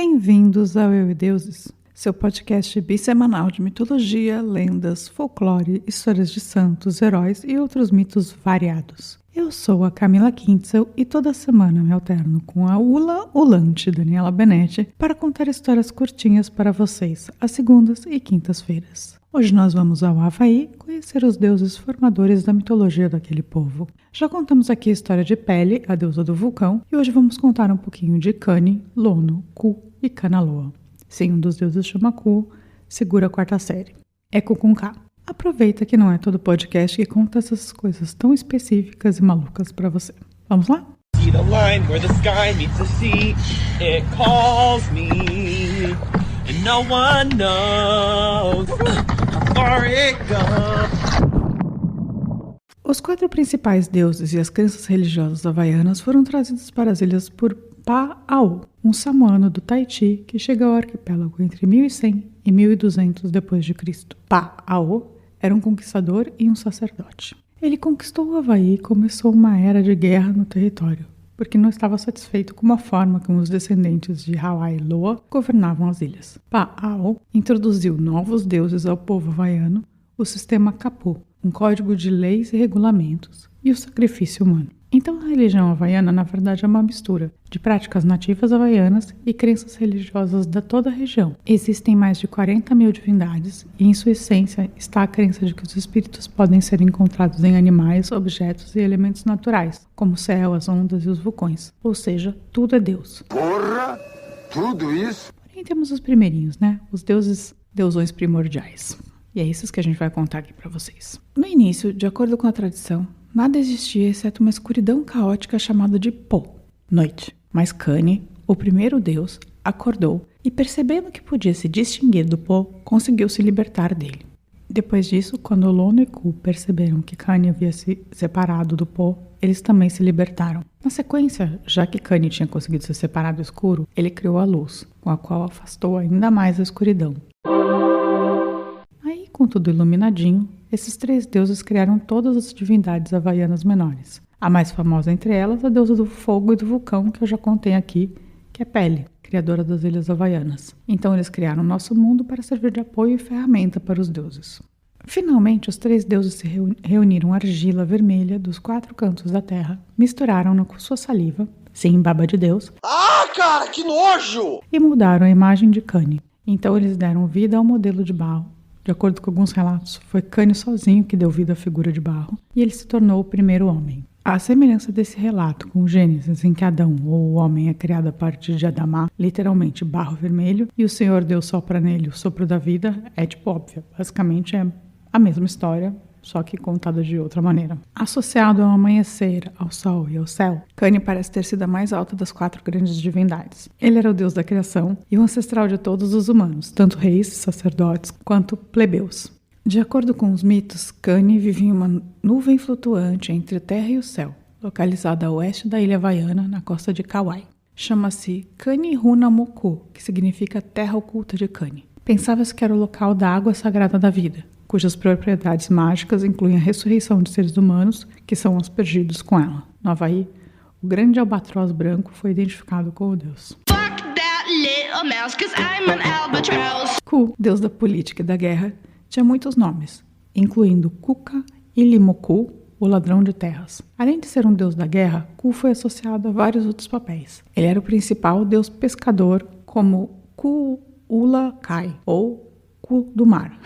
Bem-vindos ao Eu e Deuses, seu podcast bissemanal de mitologia, lendas, folclore, histórias de santos, heróis e outros mitos variados. Eu sou a Camila Kintzel e toda semana me alterno com a ulante Daniela Benetti para contar histórias curtinhas para vocês, às segundas e quintas-feiras. Hoje nós vamos ao Havaí conhecer os deuses formadores da mitologia daquele povo. Já contamos aqui a história de Pele, a deusa do vulcão, e hoje vamos contar um pouquinho de Kani, Lono, Ku e Kanaloa. Sim, um dos deuses chama Ku, segura a quarta série. É Ku com K. Aproveita que não é todo podcast que conta essas coisas tão específicas e malucas pra você. Vamos lá? See the line where the sky meets the sea. It calls me, and no one knows how far it goes. Os 4 principais deuses e as crenças religiosas havaianas foram trazidos para as ilhas por Pa'au, um samoano do Tahiti que chega ao arquipélago entre 1100 e 1200 d.C. Pa'au era um conquistador e um sacerdote. Ele conquistou o Havaí e começou uma era de guerra no território, porque não estava satisfeito com a forma como os descendentes de Hawaii e Loa governavam as ilhas. Pa'au introduziu novos deuses ao povo havaiano, o sistema Kapu, um código de leis e regulamentos, e o sacrifício humano. Então a religião havaiana, na verdade, é uma mistura de práticas nativas havaianas e crenças religiosas da toda a região. Existem mais de 40 mil divindades e em sua essência está a crença de que os espíritos podem ser encontrados em animais, objetos e elementos naturais, como o céu, as ondas e os vulcões. Ou seja, tudo é Deus. Porra! Tudo isso? Porém temos os primeirinhos, né? Os deusões primordiais. E é esses que a gente vai contar aqui para vocês. No início, de acordo com a tradição, nada existia exceto uma escuridão caótica chamada de Po, noite. Mas Kani, o primeiro deus, acordou e, percebendo que podia se distinguir do Po, conseguiu se libertar dele. Depois disso, quando Lono e Ku perceberam que Kani havia se separado do Po, eles também se libertaram. Na sequência, já que Kani tinha conseguido se separar do escuro, ele criou a luz, com a qual afastou ainda mais a escuridão. Aí, com tudo iluminadinho, esses 3 deuses criaram todas as divindades havaianas menores. A mais famosa entre elas, a deusa do fogo e do vulcão, que eu já contei aqui, que é Pele, criadora das ilhas havaianas. Então eles criaram o nosso mundo para servir de apoio e ferramenta para os deuses. Finalmente, os 3 deuses se reuniram argila vermelha dos 4 cantos da terra, misturaram-na com sua saliva, sim, baba de Deus. Ah, cara, que nojo! E mudaram a imagem de Kani. Então eles deram vida ao modelo de barro. De acordo com alguns relatos, foi Kani sozinho que deu vida à figura de barro, e ele se tornou o primeiro homem. A semelhança desse relato com Gênesis, em que Adão, ou o homem, é criado a partir de Adamá, literalmente barro vermelho, e o Senhor Deus sopra nele o sopro da vida, é óbvia. Basicamente é a mesma história, só que contada de outra maneira. Associado ao amanhecer, ao sol e ao céu, Kani parece ter sido a mais alta das 4 grandes divindades. Ele era o deus da criação e o ancestral de todos os humanos, tanto reis, sacerdotes, quanto plebeus. De acordo com os mitos, Kani vivia em uma nuvem flutuante entre a terra e o céu, localizada a oeste da ilha havaiana, na costa de Kauai. Chama-se Kani Huna Moku, que significa terra oculta de Kani. Pensava-se que era o local da água sagrada da vida, cujas propriedades mágicas incluem a ressurreição de seres humanos que são aspergidos com ela. No Havaí, o grande albatroz branco foi identificado como deus. Ku, deus da política e da guerra, tinha muitos nomes, incluindo Kuka e Limoku, o ladrão de terras. Além de ser um deus da guerra, Ku foi associado a vários outros papéis. Ele era o principal deus pescador, como Ku'ula Kai, ou Ku do mar.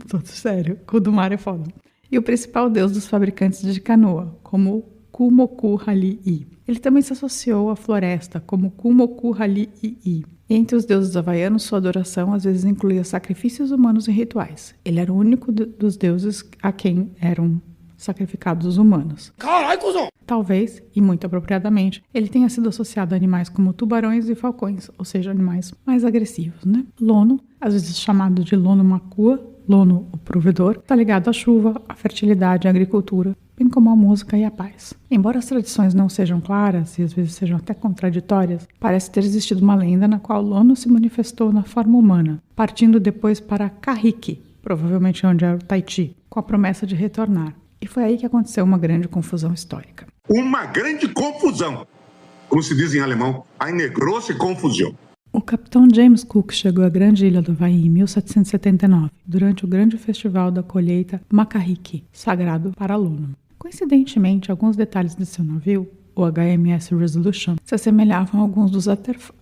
Tô sério, Ku do mar é foda. E o principal deus dos fabricantes de canoa, como Kumoku Hali'i. Ele também se associou à floresta, como Kumoku Hali'i. Entre os deuses havaianos, sua adoração às vezes incluía sacrifícios humanos e rituais. Ele era o único dos deuses a quem eram sacrificados os humanos. Caralho, cuzão! Talvez, e muito apropriadamente, ele tenha sido associado a animais como tubarões e falcões, ou seja, animais mais agressivos, né? Lono, às vezes chamado de Lono Makua, Lono, o provedor, está ligado à chuva, à fertilidade, à agricultura, bem como à música e à paz. Embora as tradições não sejam claras e às vezes sejam até contraditórias, parece ter existido uma lenda na qual Lono se manifestou na forma humana, partindo depois para Kahiki, provavelmente onde era o Tahiti, com a promessa de retornar. E foi aí que aconteceu uma grande confusão histórica. Uma grande confusão. Como se diz em alemão, eine große Confusion. O capitão James Cook chegou à grande ilha do Havaí em 1779, durante o grande festival da colheita Makahiki, sagrado para Lono. Coincidentemente, alguns detalhes de seu navio, o HMS Resolution, se assemelhavam a alguns dos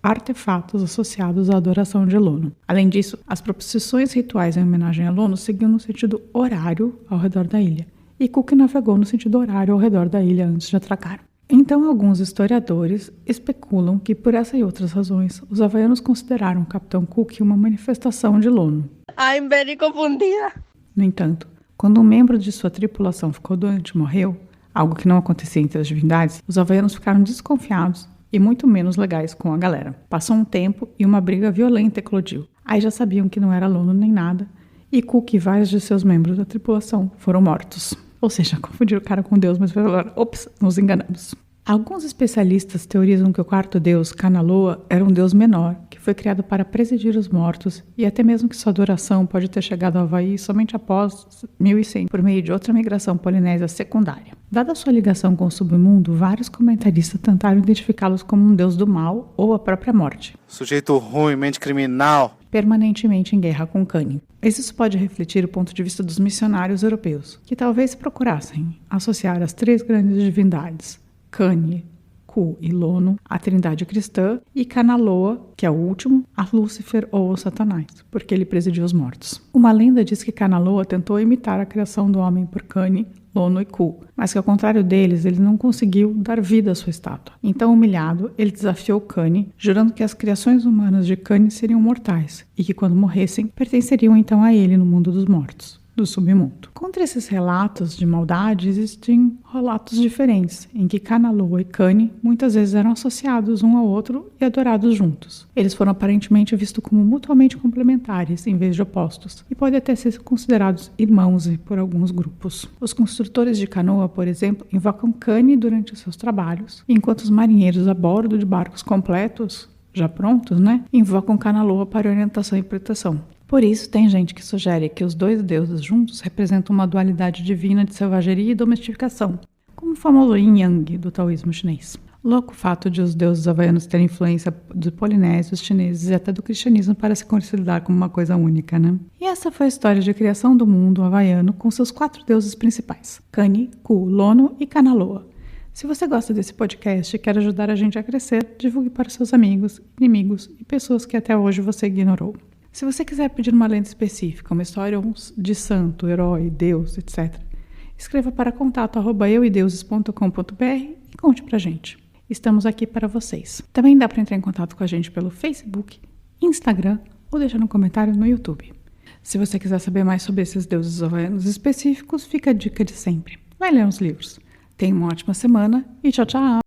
artefatos associados à adoração de Lono. Além disso, as proposições rituais em homenagem a Lono seguiam no sentido horário ao redor da ilha, e Cook navegou no sentido horário ao redor da ilha antes de atracar. Então, alguns historiadores especulam que, por essa e outras razões, os havaianos consideraram o capitão Cook uma manifestação de Lono. I'm very confundida. No entanto, quando um membro de sua tripulação ficou doente e morreu, algo que não acontecia entre as divindades, os havaianos ficaram desconfiados e muito menos legais com a galera. Passou um tempo e uma briga violenta eclodiu. Aí já sabiam que não era Lono nem nada, e Cook e vários de seus membros da tripulação foram mortos. Ou seja, confundiram o cara com Deus, mas falaram, ops, nos enganamos. Alguns especialistas teorizam que o quarto deus, Kanaloa, era um deus menor, que foi criado para presidir os mortos, e até mesmo que sua adoração pode ter chegado ao Havaí somente após 1100, por meio de outra migração polinésia secundária. Dada sua ligação com o submundo, vários comentaristas tentaram identificá-los como um deus do mal ou a própria morte. Sujeito ruim, mente criminal. Permanentemente em guerra com Kani. Isso pode refletir o ponto de vista dos missionários europeus, que talvez procurassem associar as três grandes divindades, Kani, Ku e Lono, a trindade cristã, e Kanaloa, que é o último, a Lúcifer ou o Satanás, porque ele presidiu os mortos. Uma lenda diz que Kanaloa tentou imitar a criação do homem por Kani, Lono e Ku, mas que ao contrário deles, ele não conseguiu dar vida à sua estátua. Então, humilhado, ele desafiou Kani, jurando que as criações humanas de Kani seriam mortais e que quando morressem, pertenceriam então a ele no mundo dos mortos, do submundo. Contra esses relatos de maldade, existem relatos diferentes, em que Kanaloa e Kani muitas vezes eram associados um ao outro e adorados juntos. Eles foram aparentemente vistos como mutuamente complementares, em vez de opostos, e podem até ser considerados irmãos por alguns grupos. Os construtores de canoa, por exemplo, invocam Kani durante seus trabalhos, enquanto os marinheiros a bordo de barcos completos, já prontos, invocam Kanaloa para orientação e proteção. Por isso, tem gente que sugere que os dois deuses juntos representam uma dualidade divina de selvageria e domesticação, como o famoso yin-yang do taoísmo chinês. Louco o fato de os deuses havaianos terem influência dos polinésios, chineses e até do cristianismo para se considerar como uma coisa única, E essa foi a história de criação do mundo havaiano com seus 4 deuses principais, Kani, Ku, Lono e Kanaloa. Se você gosta desse podcast e quer ajudar a gente a crescer, divulgue para seus amigos, inimigos e pessoas que até hoje você ignorou. Se você quiser pedir uma lenda específica, uma história de santo, herói, deus, etc., escreva para contato@euideuses.com.br e conte pra gente. Estamos aqui para vocês. Também dá para entrar em contato com a gente pelo Facebook, Instagram ou deixar um comentário no YouTube. Se você quiser saber mais sobre esses deuses havaianos específicos, fica a dica de sempre. Vai ler uns livros. Tenha uma ótima semana e tchau, tchau!